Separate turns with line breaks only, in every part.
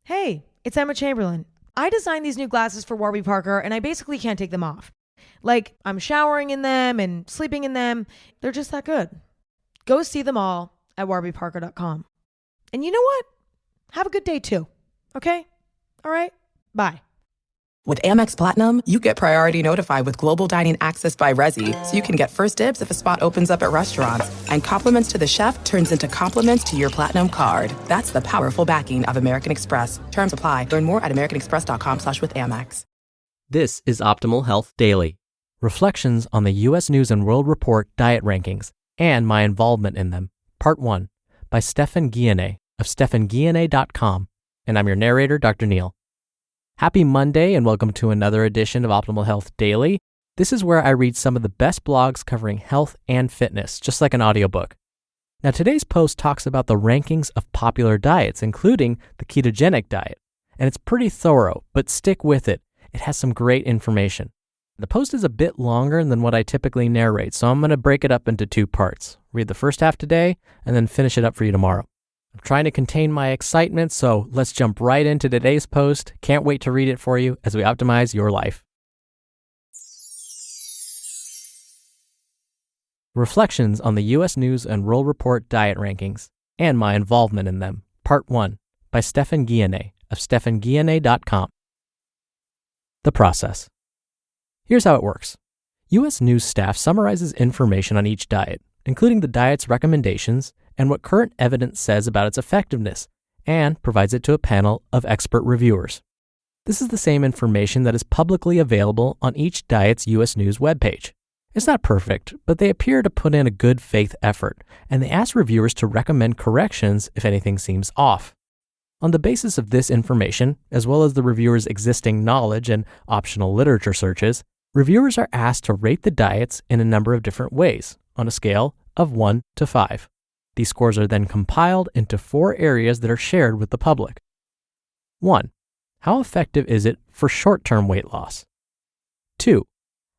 Hey, it's Emma Chamberlain. I designed these new glasses for Warby Parker and I basically can't take them off. Like, I'm showering in them and sleeping in them. They're just that good. Go see them all at warbyparker.com. And you know what? Have a good day too. Okay? All right? Bye.
With Amex Platinum, you get priority notified with global dining access by Resi, so you can get first dibs if a spot opens up at restaurants. And compliments to the chef turns into compliments to your Platinum card. That's the powerful backing of American Express. Terms apply. Learn more at americanexpress.com/withAmex.
This is Optimal Health Daily. Reflections on the U.S. News & World Report diet rankings and my involvement in them. Part 1 by Stephan Guyenet of stephanguyenet.com. And I'm your narrator, Dr. Neil. Happy Monday and welcome to another edition of Optimal Health Daily. This is where I read some of the best blogs covering health and fitness, just like an audiobook. Now today's post talks about the rankings of popular diets, including the ketogenic diet. And it's pretty thorough, but stick with it. It has some great information. The post is a bit longer than what I typically narrate, so I'm going to break it up into two parts. Read the first half today and then finish it up for you tomorrow. I'm trying to contain my excitement, so let's jump right into today's post. Can't wait to read it for you as we optimize your life. Reflections on the U.S. News & World Report diet rankings and my involvement in them. Part 1 by Stephan Guyenet of stephanguyenet.com. The process. Here's how it works. U.S. News staff summarizes information on each diet, including the diet's recommendations and what current evidence says about its effectiveness, and provides it to a panel of expert reviewers. This is the same information that is publicly available on each diet's U.S. News webpage. It's not perfect, but they appear to put in a good faith effort, and they ask reviewers to recommend corrections if anything seems off. On the basis of this information, as well as the reviewers' existing knowledge and optional literature searches, reviewers are asked to rate the diets in a number of different ways on a scale of 1 to 5. These scores are then compiled into 4 areas that are shared with the public. 1. How effective is it for short-term weight loss? 2.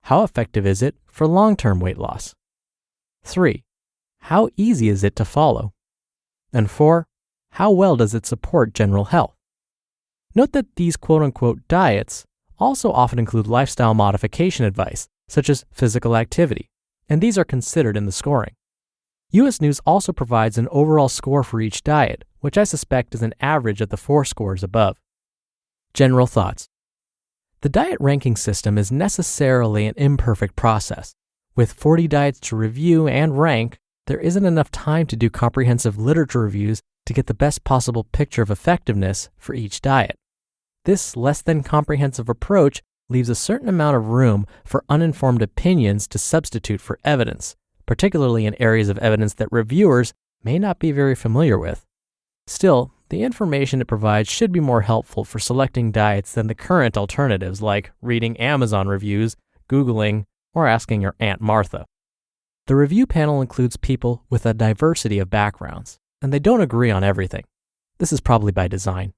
How effective is it for long-term weight loss? 3. How easy is it to follow? And 4. How well does it support general health? Note that these quote-unquote diets also often include lifestyle modification advice, such as physical activity, and these are considered in the scoring. U.S. News also provides an overall score for each diet, which I suspect is an average of the 4 scores above. General thoughts. The diet ranking system is necessarily an imperfect process. With 40 diets to review and rank, there isn't enough time to do comprehensive literature reviews to get the best possible picture of effectiveness for each diet. This less than comprehensive approach leaves a certain amount of room for uninformed opinions to substitute for evidence, particularly in areas of evidence that reviewers may not be very familiar with. Still, the information it provides should be more helpful for selecting diets than the current alternatives like reading Amazon reviews, Googling, or asking your Aunt Martha. The review panel includes people with a diversity of backgrounds, and they don't agree on everything. This is probably by design.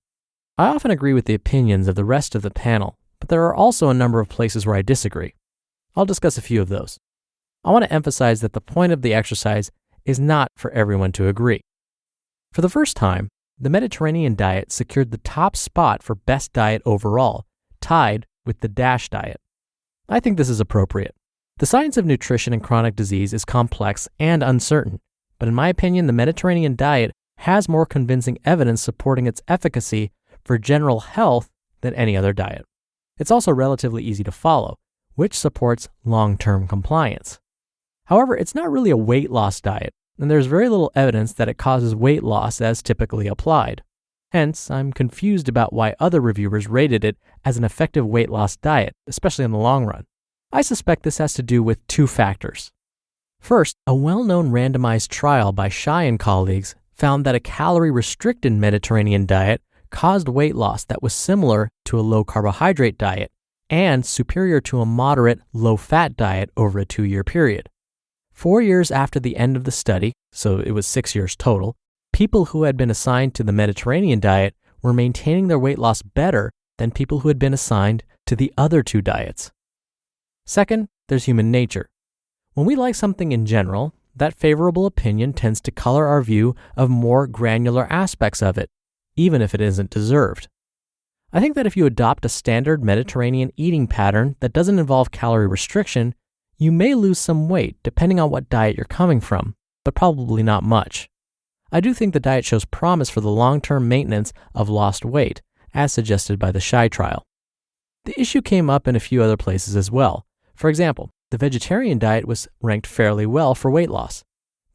I often agree with the opinions of the rest of the panel, but there are also a number of places where I disagree. I'll discuss a few of those. I want to emphasize that the point of the exercise is not for everyone to agree. For the first time, the Mediterranean diet secured the top spot for best diet overall, tied with the DASH diet. I think this is appropriate. The science of nutrition and chronic disease is complex and uncertain, but in my opinion, the Mediterranean diet has more convincing evidence supporting its efficacy for general health than any other diet. It's also relatively easy to follow, which supports long-term compliance. However, it's not really a weight loss diet, and there's very little evidence that it causes weight loss as typically applied. Hence, I'm confused about why other reviewers rated it as an effective weight loss diet, especially in the long run. I suspect this has to do with 2 factors. First, a well-known randomized trial by Shai and colleagues found that a calorie-restricted Mediterranean diet caused weight loss that was similar to a low-carbohydrate diet and superior to a moderate low-fat diet over a 2-year period. 4 years after the end of the study, so it was 6 years total, people who had been assigned to the Mediterranean diet were maintaining their weight loss better than people who had been assigned to the other 2 diets. Second, there's human nature. When we like something in general, that favorable opinion tends to color our view of more granular aspects of it, even if it isn't deserved. I think that if you adopt a standard Mediterranean eating pattern that doesn't involve calorie restriction, you may lose some weight depending on what diet you're coming from, but probably not much. I do think the diet shows promise for the long-term maintenance of lost weight, as suggested by the SHY trial. The issue came up in a few other places as well. For example, the vegetarian diet was ranked fairly well for weight loss.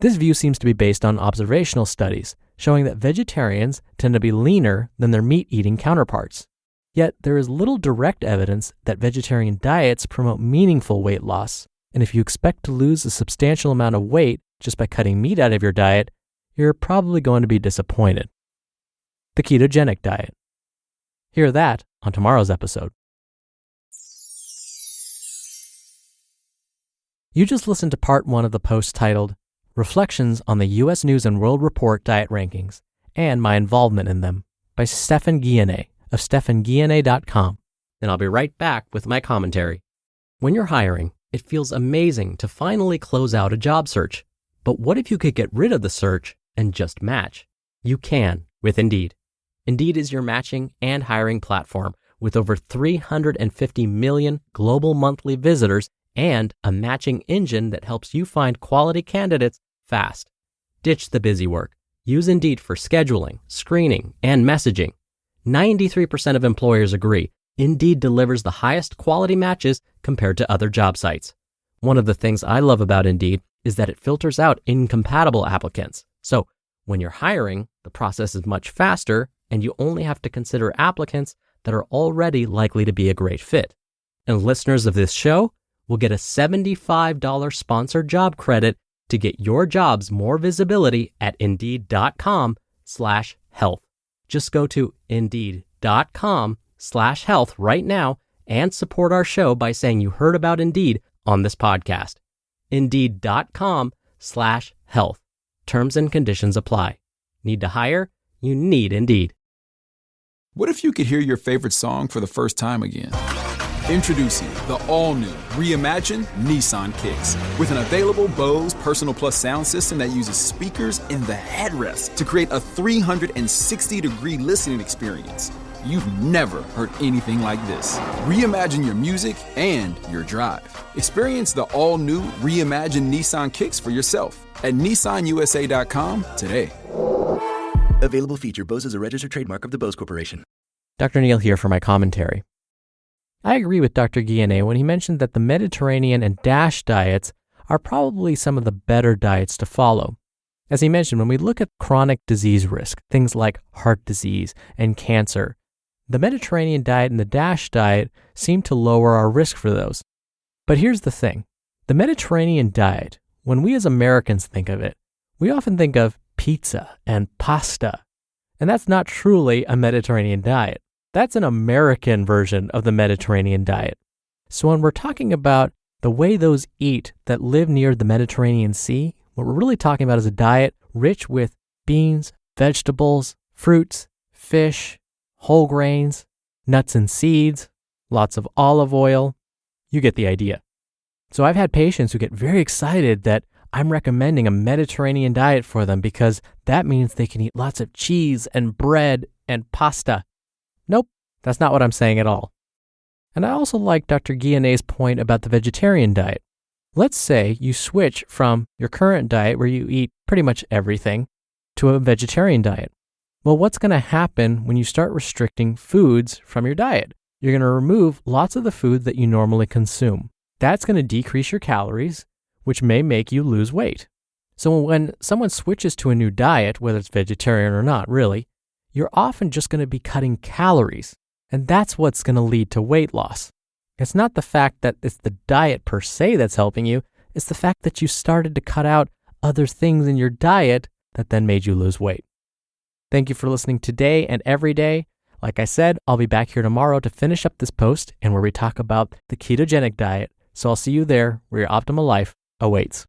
This view seems to be based on observational studies, showing that vegetarians tend to be leaner than their meat-eating counterparts. Yet there is little direct evidence that vegetarian diets promote meaningful weight loss, and if you expect to lose a substantial amount of weight just by cutting meat out of your diet, you're probably going to be disappointed. The ketogenic diet. Hear that on tomorrow's episode. You just listened to part 1 of the post titled Reflections on the U.S. News and World Report Diet Rankings and My Involvement in Them by Stephan Guyenet of StephanGuyenet.com. And I'll be right back with my commentary. When you're hiring, it feels amazing to finally close out a job search. But what if you could get rid of the search and just match? You can with Indeed. Indeed is your matching and hiring platform with over 350 million global monthly visitors and a matching engine that helps you find quality candidates fast. Ditch the busy work. Use Indeed for scheduling, screening, and messaging. 93% of employers agree Indeed delivers the highest quality matches compared to other job sites. One of the things I love about Indeed is that it filters out incompatible applicants. So when you're hiring, the process is much faster and you only have to consider applicants that are already likely to be a great fit. And listeners of this show will get a $75 sponsored job credit to get your jobs more visibility at Indeed.com/health. Just go to Indeed.com/health right now and support our show by saying you heard about Indeed on this podcast. Indeed.com/health. Terms and conditions apply. Need to hire? You need Indeed.
What if you could hear your favorite song for the first time again? Introducing the all-new, reimagined Nissan Kicks. With an available Bose Personal Plus sound system that uses speakers in the headrest to create a 360-degree listening experience. You've never heard anything like this. Reimagine your music and your drive. Experience the all-new, reimagined Nissan Kicks for yourself at NissanUSA.com today.
Available feature. Bose is a registered trademark of the Bose Corporation.
Dr. Neal here for my commentary. I agree with Dr. Guyenet when he mentioned that the Mediterranean and DASH diets are probably some of the better diets to follow. As he mentioned, when we look at chronic disease risk, things like heart disease and cancer, the Mediterranean diet and the DASH diet seem to lower our risk for those. But here's the thing. The Mediterranean diet, when we as Americans think of it, we often think of pizza and pasta. And that's not truly a Mediterranean diet. That's an American version of the Mediterranean diet. So when we're talking about the way those eat that live near the Mediterranean Sea, what we're really talking about is a diet rich with beans, vegetables, fruits, fish, whole grains, nuts and seeds, lots of olive oil. You get the idea. So I've had patients who get very excited that I'm recommending a Mediterranean diet for them because that means they can eat lots of cheese and bread and pasta. Nope, that's not what I'm saying at all. And I also like Dr. Guyenet's point about the vegetarian diet. Let's say you switch from your current diet where you eat pretty much everything to a vegetarian diet. Well, what's going to happen when you start restricting foods from your diet? You're going to remove lots of the food that you normally consume. That's going to decrease your calories, which may make you lose weight. So when someone switches to a new diet, whether it's vegetarian or not, really, you're often just going to be cutting calories. And that's what's going to lead to weight loss. It's not the fact that it's the diet per se that's helping you. It's the fact that you started to cut out other things in your diet that then made you lose weight. Thank you for listening today and every day. Like I said, I'll be back here tomorrow to finish up this post and where we talk about the ketogenic diet. So I'll see you there where your optimal life awaits.